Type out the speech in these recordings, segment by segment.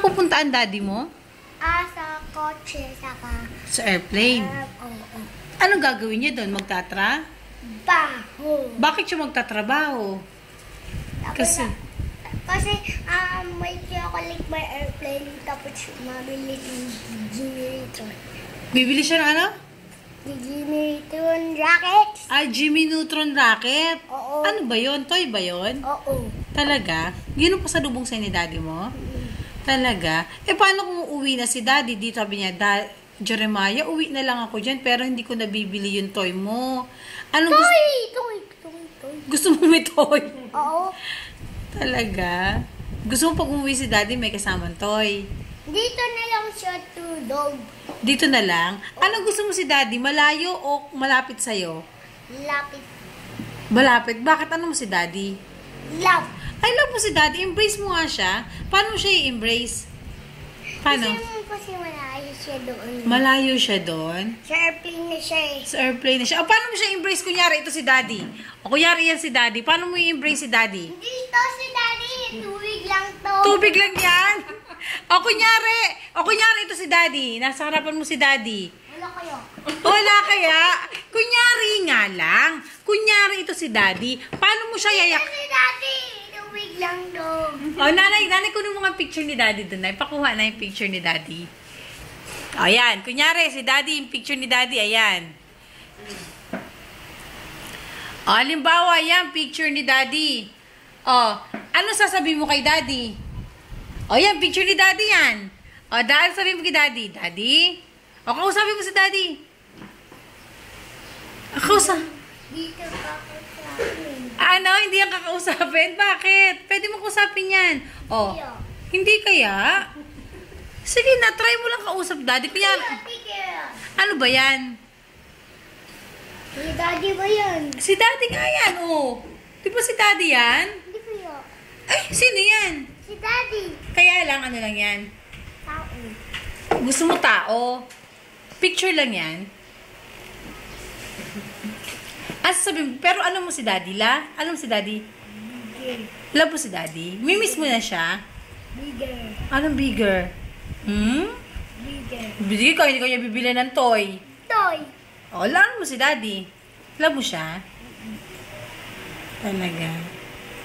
pupunta ang daddy mo? Sa kotse, saka... Sa airplane. Oo. Anong gagawin niya doon? Magtatra? Baho. Bakit siya magtatrabaho? Kasi may chocolate, may airplane, tapos mabili ng generator. Bibili siya ng ano? Generator rockets. Jimmy Neutron rocket? Oo. Ano ba yun? Toy ba yun? Oo. Talaga? Yun ang pasalubong sa'yo ni daddy mo? Talaga? Paano kung uuwi na si daddy? Dito sabi niya, Jeremiah, uwi na lang ako dyan, pero hindi ko nabibili yung toy mo. Anong Toy! Gusto mo may toy? Oo. Talaga? Gusto mo pag umuwi si daddy, may kasamang toy? Dito na lang siya tulog. Dito na lang? Anong gusto mo si daddy? Malayo o malapit sa'yo? Lapit. Malapit? Bakit? Ano mo si daddy? Love. I love mo si daddy. Embrace mo nga siya. Paano mo siya i-embrace? Paano? Kasi malayo siya doon. Malayo siya doon? Sa airplane na siya eh. Sa airplane na siya. O, paano mo siya i-embrace? Kunyari, ito si daddy. O, kunyari yan si daddy. Paano mo i-embrace si daddy? Dito si daddy. Tubig lang to. Tubig lang yan. O, kunyari ito si daddy. Nasa harapan mo si daddy. Wala kayo. Wala kaya? Kunyari nga lang. Kunyari ito si daddy. Paano mo siya yayak? Si daddy. Tubig lang to. O, nanay, kunin mo nga picture ni daddy doon. Pakuha na yung picture ni daddy. O, ayan. Kunyari, si daddy, yung picture ni daddy, ayan. O, halimbawa, ayan, picture ni daddy. O, ano sasabihin mo kay daddy? O, yan, picture ni daddy yan. O, dahil sabihin mo kay daddy, daddy? O, kausapin mo si daddy. Dito pa ako sa amin. Ano? Hindi yan kakausapin? Bakit? Pwede mo kausapin yan. O, hindi kaya? Sige na, try mo lang kausap daddy. Kaya, ano ba yan? Si daddy ba yan? Si daddy nga yan, o. Di ba si daddy yan? Hindi ko yun. Ay, sino yan? Si daddy. Kaya lang, ano lang yan? Tao. Gusto mo tao? Picture lang yan. Sabi mo, pero ano mo si daddy, la? Ano mo si daddy? Bigger. Love mo si daddy? Mimiss mo na siya? Bigger. Anong bigger? Bigger. Hindi ka niya bibili ng toy. Toy. O, love mo si daddy. Love mo siya? Talaga.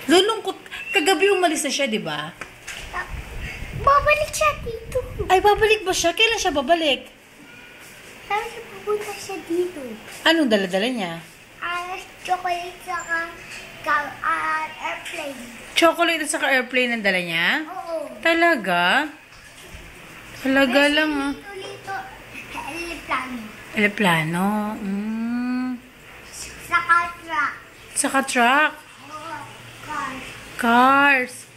Lulungkot. Kagabi umalis na siya, di ba? Babalik siya dito. Ay, babalik ba siya? Kailan siya babalik? Sabi siya pupunta siya dito. Anong dala-dala niya? Chocolate saka airplane. Chocolate at saka airplane ang dala niya? Oo. Talaga? Talaga lang, ah. Lito, eleplano. Eleplano. Saka truck. Saka truck. Oo. Car. Cars.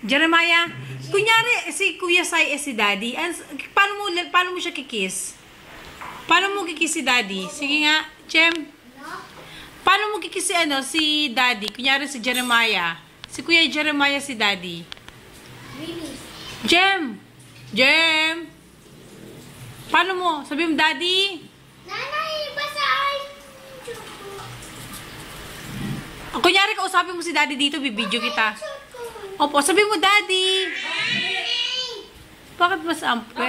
Jeremiah, kunyari si Kuya Sai si Daddy, paano mo siya kikiss? Paano mo kikiss si Daddy? Sige nga, Jem. Paano mo kikiss si Daddy? Kunyari si Jeremiah. Si Kuya Jeremiah si Daddy. Jem. Paano mo? Sabi mo, Daddy. Nanay, basay. Kunyari kausapin mo si Daddy dito, bibidyo kita. Opo, sabi mo, Daddy. Bakit ba sa ampe?